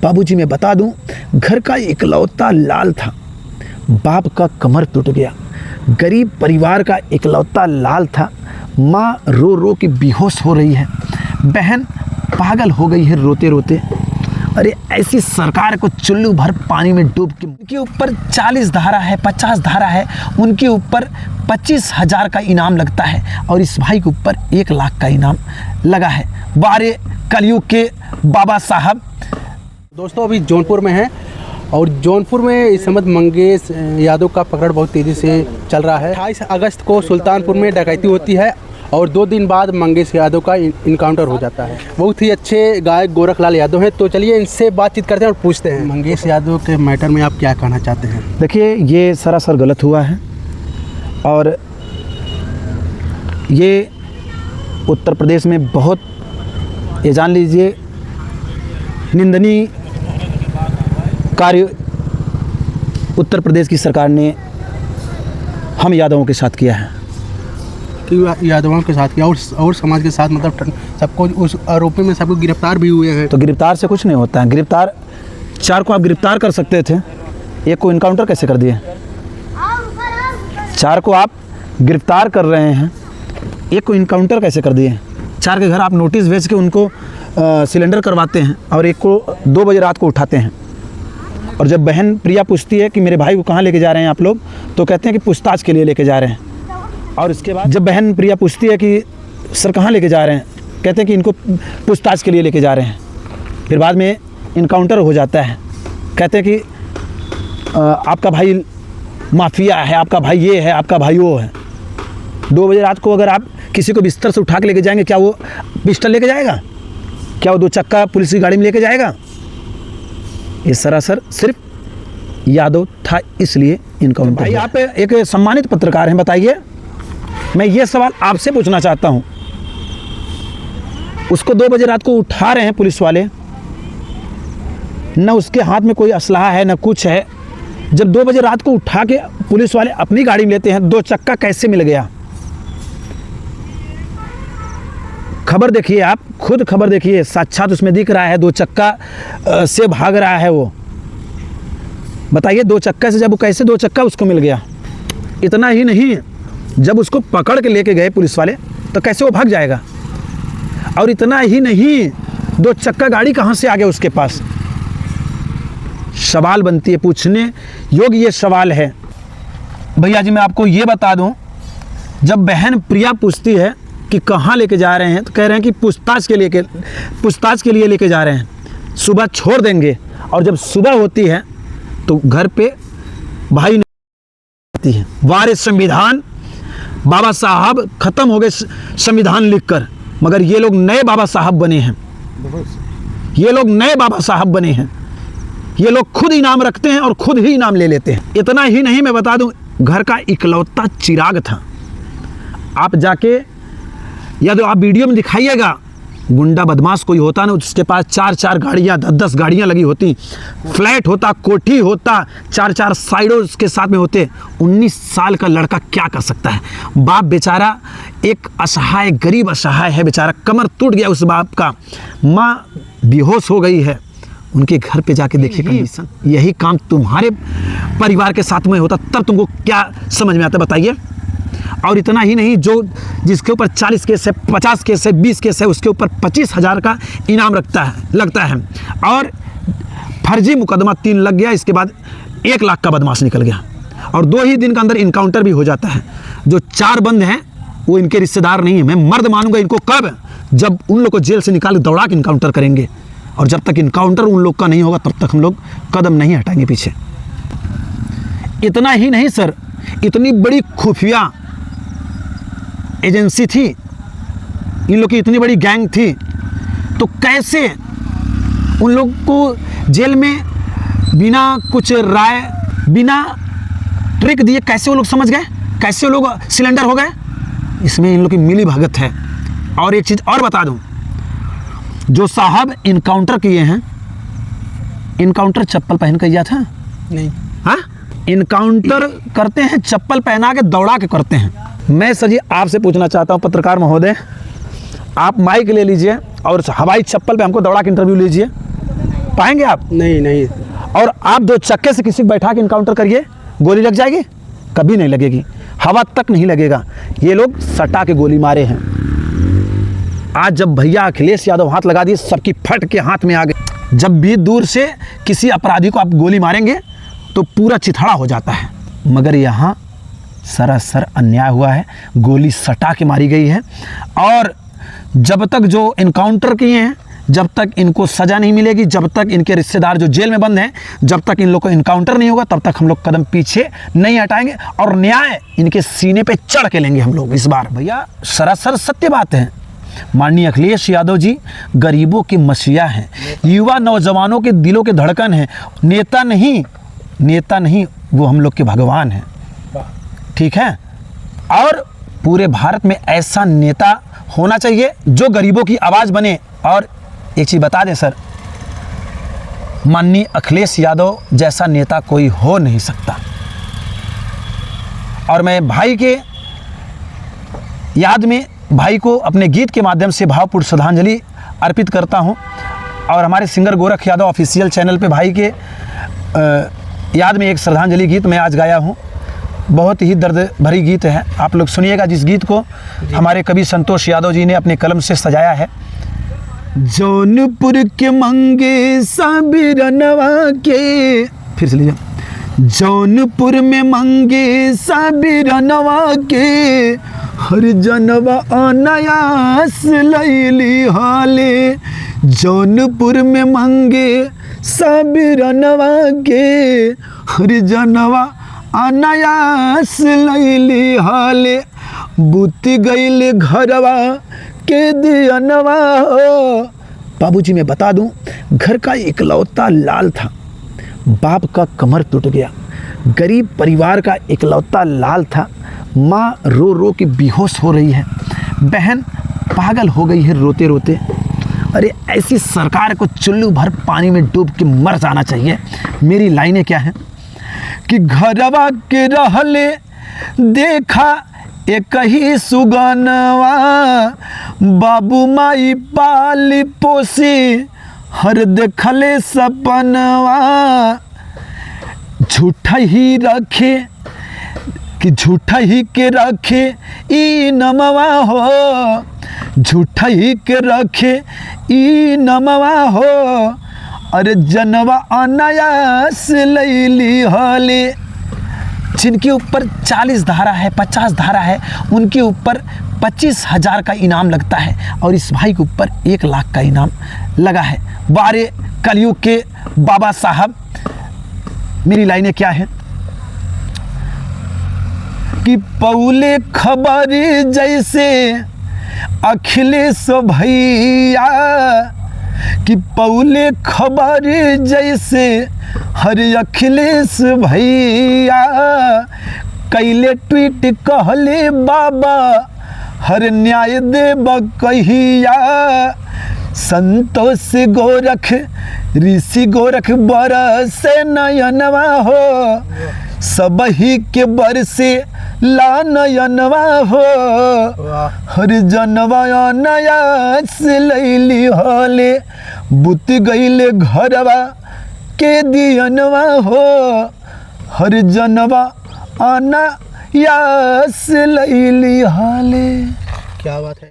बाबूजी मैं बता दूं, घर का इकलौता लाल था, बाप का कमर टूट गया। गरीब परिवार का इकलौता लाल था, माँ रो रो के बेहोश हो रही है, बहन पागल हो गई है रोते रोते। अरे ऐसी सरकार को चुल्लू भर पानी में डूब के, उनके ऊपर 40 धारा है, 50 धारा है, उनके ऊपर 25,000 का इनाम लगता है और इस भाई के ऊपर 1 लाख का इनाम लगा है। बारे कलयुग के बाबा साहब। दोस्तों अभी जौनपुर में हैं और जौनपुर में इस समय मंगेश यादव का पकड़ बहुत तेज़ी से चल रहा है। 28 अगस्त को सुल्तानपुर में डकैती होती है और 2 दिन बाद मंगेश यादव का इनकाउंटर हो जाता है। बहुत ही अच्छे गायक गोरखलाल यादव हैं, तो चलिए इनसे बातचीत करते हैं और पूछते हैं मंगेश यादव के मैटर में आप क्या कहना चाहते हैं। देखिए ये सरासर गलत हुआ है और ये उत्तर प्रदेश में बहुत, ये जान लीजिए, निंदनीय कार्य उत्तर प्रदेश की सरकार ने हम यादवों के साथ किया है। यादवों के साथ किया और समाज के साथ, मतलब सबको, उस आरोपी में सबको गिरफ्तार भी हुए हैं। तो गिरफ्तार से कुछ नहीं होता है। गिरफ्तार 4 को आप गिरफ्तार कर सकते थे, 1 को इनकाउंटर कैसे कर दिए? 4 को आप गिरफ्तार कर रहे हैं, 1 को इनकाउंटर कैसे कर दिए? 4 के घर आप नोटिस भेज के उनको सिलेंडर करवाते हैं और 1 को 2 बजे रात को उठाते हैं। और जब बहन प्रिया पूछती है कि मेरे भाई को कहाँ लेके जा रहे हैं आप लोग, तो कहते हैं कि पूछताछ के लिए लेके जा रहे हैं। और इसके बाद जब बहन प्रिया पूछती है कि सर कहाँ लेके जा रहे हैं, कहते हैं कि इनको पूछताछ के लिए लेके जा रहे हैं। फिर बाद में इनकाउंटर हो जाता है, कहते हैं कि आपका भाई माफिया है, आपका भाई ये है, आपका भाई वो है। 2 बजे रात को अगर आप किसी को बिस्तर से उठा के लेके जाएंगे, क्या वो पिस्टल लेके जाएगा? क्या वो 2 चक्का पुलिस की गाड़ी में लेके जाएगा? ये सरासर सिर्फ यादव था, इसलिए इनकाउंटर। भाई आप एक सम्मानित पत्रकार हैं, बताइए, मैं ये सवाल आपसे पूछना चाहता हूं। उसको 2 बजे रात को उठा रहे हैं पुलिस वाले, न उसके हाथ में कोई असलहा है न कुछ है। जब 2 बजे रात को उठा के पुलिस वाले अपनी गाड़ी में लेते हैं, 2 चक्का कैसे मिल गया? खबर देखिए, आप खुद खबर देखिए, साक्षात उसमें दिख रहा है 2 चक्का से भाग रहा है वो। बताइए 2 चक्का से जब वो कैसे 2 चक्का उसको मिल गया? इतना ही नहीं, जब उसको पकड़ के लेके गए पुलिस वाले तो कैसे वो भाग जाएगा? और इतना ही नहीं, 2 चक्का गाड़ी कहाँ से आ गया उसके पास? सवाल बनती है, पूछने योग्य ये सवाल है। भैया जी मैं आपको ये बता दूं, जब बहन प्रिया पूछती है कि कहाँ लेके जा रहे हैं, तो कह रहे हैं कि पूछताछ के लिए लेके जा रहे हैं, सुबह छोड़ देंगे। और जब सुबह होती है तो घर पे भाई नहीं आती है। वारे संविधान, बाबा साहब खत्म हो गए संविधान लिखकर, मगर ये लोग नए बाबा साहब बने हैं। ये लोग नए बाबा साहब बने हैं। ये लोग खुद इनाम रखते हैं और खुद ही इनाम ले लेते हैं। इतना ही नहीं, मैं बता दूं, घर का इकलौता चिराग था। आप जाके या तो आप वीडियो में दिखाइएगा, गुंडा बदमाश कोई होता ना, उसके पास 4-4 गाड़ियाँ, 10-10 गाड़ियाँ लगी होती, फ्लैट होता, कोठी होता, 4-4 साइडों उसके साथ में होते। 19 साल का लड़का क्या कर सकता है? बाप बेचारा एक असहाय, गरीब असहाय है बेचारा, कमर टूट गया उस बाप का, माँ बेहोश हो गई है। उनके घर पे जाके देखिए कंडीशन। यही काम तुम्हारे परिवार के साथ में होता, तब तुमको क्या समझ में आता, बताइए। और इतना ही नहीं, जो जिसके ऊपर 40 केस है, 50 केस है, 20 केस है, उसके ऊपर 25,000 का इनाम लगता है। और फर्जी मुकदमा 3 लग गया, इसके बाद 1 लाख का बदमाश निकल गया और 2 ही दिन के अंदर इनकाउंटर भी हो जाता है। जो 4 बंद हैं वो इनके रिश्तेदार नहीं है। मैं मर्द मानूंगा इनको कब? जब उन लोग को जेल से निकाल दौड़ा के इनकाउंटर करेंगे। और जब तक इनकाउंटर उन लोग का नहीं होगा, तब तक हम लोग कदम नहीं हटाएंगे पीछे। इतना ही नहीं सर, इतनी बड़ी खुफिया एजेंसी थी, इन लोग की इतनी बड़ी गैंग थी, तो कैसे उन लोग को जेल में बिना कुछ राय, बिना ट्रिक दिए कैसे वो लोग समझ गए, कैसे वो लोग सिलेंडर हो गए? इसमें इन लोग की मिली भगत है। और एक चीज़ और बता दूं, जो साहब इनकाउंटर किए हैं, इनकाउंटर चप्पल पहन कर किया था? नहीं। हाँ, इनकाउंटर करते हैं चप्पल पहना के, दौड़ा के करते हैं। मैं सर जी आपसे पूछना चाहता हूं, पत्रकार महोदय, आप माइक ले लीजिए और हवाई चप्पल पे हमको दौड़ा के इंटरव्यू लीजिए। पाएंगे आप? नहीं नहीं। और आप 2 चक्के से किसी को बैठा के इनकाउंटर करिए, गोली लग जाएगी? कभी नहीं लगेगी, हवा तक नहीं लगेगा। ये लोग सटा के गोली मारे हैं। आज जब भैया अखिलेश यादव हाथ लगा दिए, सबकी फट के हाथ में आ गए। जब भी दूर से किसी अपराधी को आप गोली मारेंगे तो पूरा चिथड़ा हो जाता है, मगर यहाँ सरासर अन्याय हुआ है, गोली सटा के मारी गई है। और जब तक जो इनकाउंटर किए हैं, जब तक इनको सज़ा नहीं मिलेगी, जब तक इनके रिश्तेदार जो जेल में बंद हैं, जब तक इन लोग को इनकाउंटर नहीं होगा, तब तक हम लोग कदम पीछे नहीं हटाएंगे और न्याय इनके सीने पे चढ़ के लेंगे हम लोग इस बार। भैया सरासर सत्य बात है, माननीय अखिलेश यादव जी गरीबों के मसीहा हैं, युवा नौजवानों के दिलों के धड़कन हैं। नेता नहीं, वो हम लोग के भगवान हैं, ठीक है। और पूरे भारत में ऐसा नेता होना चाहिए जो गरीबों की आवाज़ बने। और एक चीज़ बता दें सर, माननीय अखिलेश यादव जैसा नेता कोई हो नहीं सकता। और मैं भाई के याद में भाई को अपने गीत के माध्यम से भावपूर्ण श्रद्धांजलि अर्पित करता हूं। और हमारे singer Gorakh Yadav official channel पे भाई के याद में एक श्रद्धांजलि गीत मैं आज गाया हूं। बहुत ही दर्द भरी गीत है, आप लोग सुनिएगा। जिस गीत को हमारे कवि संतोष यादव जी ने अपने कलम से सजाया है। जौनपुर के मंगे साबिरनवा के, फिर से लीजिए। जौनपुर में मंगे साबिरनवा के, हर जनवा अनायास लैली हाले। जौनपुर में मंगे साबिरनवा के, हर जनवा अनायास लैली हाले। बुति गईले घरवा के दियनवा हो। बाबूजी मैं बता दूं, घर का इकलौता लाल था, बाप का कमर टूट गया। गरीब परिवार का इकलौता लाल था, माँ रो रो के बेहोश हो रही है, बहन पागल हो गई है रोते रोते। अरे ऐसी सरकार को चुल्लू भर पानी में डूब के मर जाना चाहिए। मेरी लाइनें क्या हैं कि घरवा के रहले देखा एक ही सुगनवा, बाबू माई पाली पोसी हर देखले सपनवा। झूठा ही रखे कि झूठा ही के रखे ई नमवा हो, झूठा ही के रखे ई नमवा हो। अरे जनवा अनायास लैली हले। जिनके ऊपर 40 धारा है, 50 धारा है, उनके ऊपर 25,000 का इनाम लगता है और इस भाई के ऊपर 1 लाख का इनाम लगा है। बारे कलयुग के बाबा साहब, मेरी लाइनें क्या है कि पौले खबर जैसे अखिलेश भैया, कि पौले खबर जैसे हर अखिलेश भैया। कैले ट्वीट कहले बाबा हर न्याय देब कहिया। संतोष गोरख ऋषि गोरख बरस नयनवा हो, सबही के बरसे ला नयनवा हो। हर जनवा अनायास लैली हले, बुत गईले घरवा के दियनवा हो। हर जनवा अनायास लैली हले। क्या बात है।